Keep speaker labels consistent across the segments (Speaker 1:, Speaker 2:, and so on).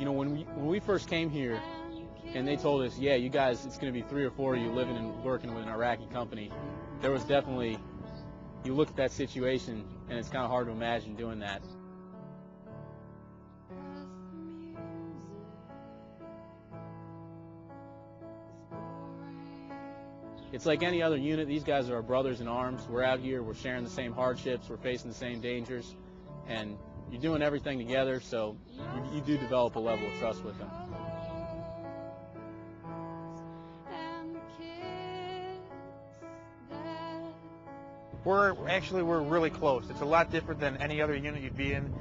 Speaker 1: You know, when we first came here, and they told us, yeah, you guys, it's going to be 3 or 4 of you living and working with an Iraqi company, there was definitely, you look at that situation, and it's kind of hard to imagine doing that. It's like any other unit. These guys are our brothers in arms. We're out here, we're sharing the same hardships, we're facing the same dangers, and you're doing everything together, so you do develop a level of trust with them.
Speaker 2: We're really close. It's a lot different than any other unit you'd be in.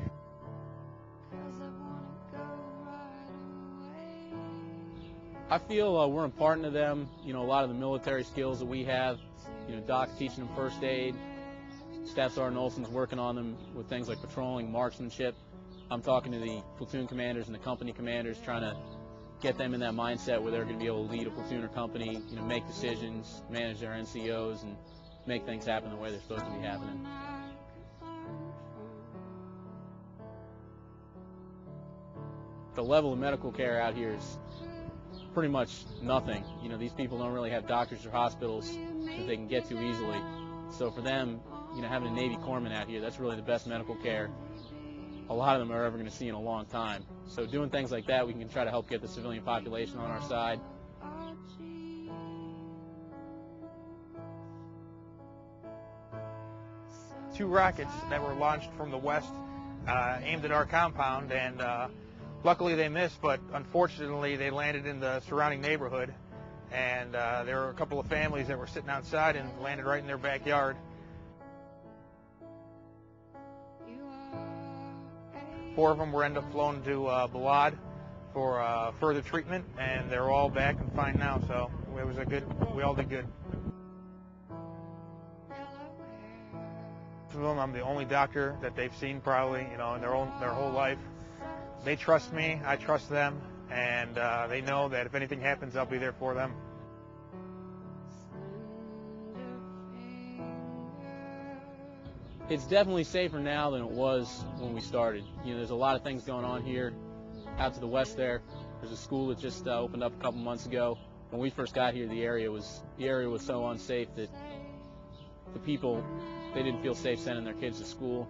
Speaker 1: I feel we're imparting to them, you know, a lot of the military skills that we have. You know, Doc's teaching them first aid. Staff Sergeant Olson's working on them with things like patrolling, marksmanship. I'm talking to the platoon commanders and the company commanders, trying to get them in that mindset where they're going to be able to lead a platoon or company, you know, make decisions, manage their NCOs, and make things happen the way they're supposed to be happening. The level of medical care out here is pretty much nothing. You know, these people don't really have doctors or hospitals that they can get to easily. So for them, you know, having a Navy corpsman out here, that's really the best medical care a lot of them are ever going to see in a long time. So doing things like that, we can try to help get the civilian population on our side.
Speaker 2: Two rockets that were launched from the west aimed at our compound, and luckily they missed, but unfortunately they landed in the surrounding neighborhood, and there were a couple of families that were sitting outside and landed right in their backyard. 4 of them were ended up flown to Balad for further treatment, and they're all back and fine now, so it was we all did good. For them, I'm the only doctor that they've seen probably, you know, in their whole life. They trust me, I trust them, and they know that if anything happens, I'll be there for them.
Speaker 1: It's definitely safer now than it was when we started. You know, there's a lot of things going on here. Out to the west there, there's a school that just opened up a couple months ago. When we first got here, the area was so unsafe that the people, they didn't feel safe sending their kids to school.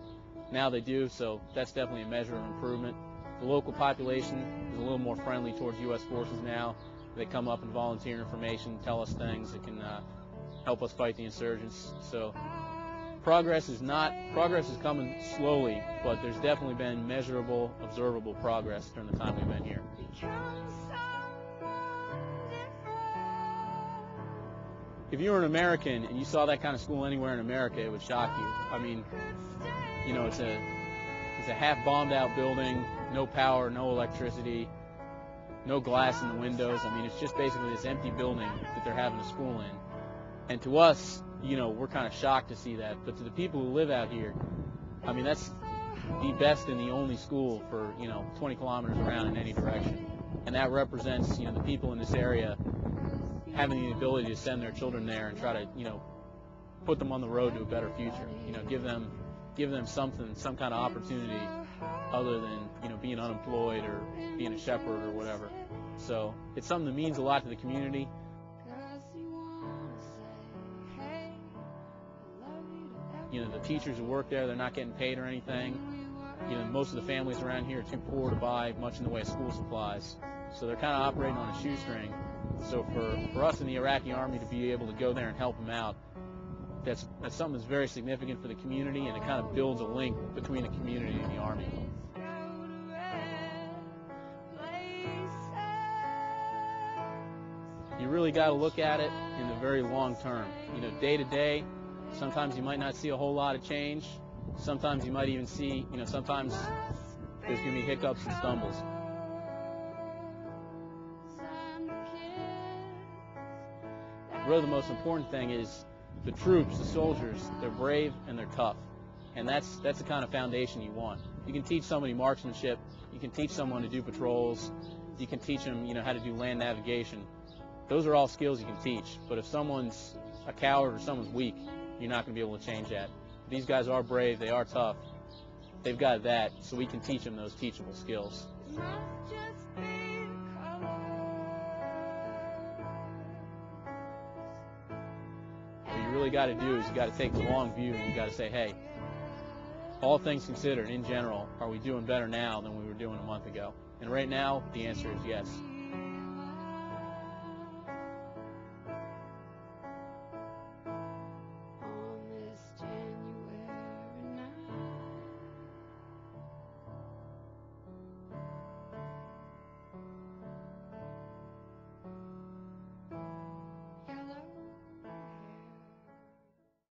Speaker 1: Now they do, so that's definitely a measure of improvement. The local population is a little more friendly towards U.S. forces now. They come up and volunteer information, tell us things that can help us fight the insurgents. So progress is coming slowly, but there's definitely been measurable, observable progress during the time we've been here. If you were an American and you saw that kind of school anywhere in America, it would shock you. I mean, you know, it's a half bombed out building, no power, no electricity, no glass in the windows. I mean, it's just basically this empty building that they're having a school in. And to us, you know, we're kind of shocked to see that. But to the people who live out here, I mean, that's the best and the only school for, you know, 20 kilometers around in any direction. And that represents, you know, the people in this area having the ability to send their children there and try to, you know, put them on the road to a better future. You know, give them something, some kind of opportunity other than, you know, being unemployed or being a shepherd or whatever. So it's something that means a lot to the community. You know, the teachers who work there, they're not getting paid or anything. You know, most of the families around here are too poor to buy much in the way of school supplies. So they're kind of operating on a shoestring. So for us in the Iraqi Army to be able to go there and help them out, that's something that's very significant for the community, and it kind of builds a link between the community and the Army. You really got to look at it in the very long term. You know, day to day, sometimes you might not see a whole lot of change. Sometimes you might even see, you know, sometimes there's going to be hiccups and stumbles. Really, the most important thing is the troops, the soldiers, they're brave and they're tough. And that's the kind of foundation you want. You can teach somebody marksmanship, you can teach someone to do patrols, you can teach them, you know, how to do land navigation. Those are all skills you can teach. But if someone's a coward or someone's weak, you're not going to be able to change that. These guys are brave, they are tough. They've got that, so we can teach them those teachable skills. got to do is you got to take the long view, and you got to say, hey, all things considered, in general, are we doing better now than we were doing a month ago? And right now, the answer is yes.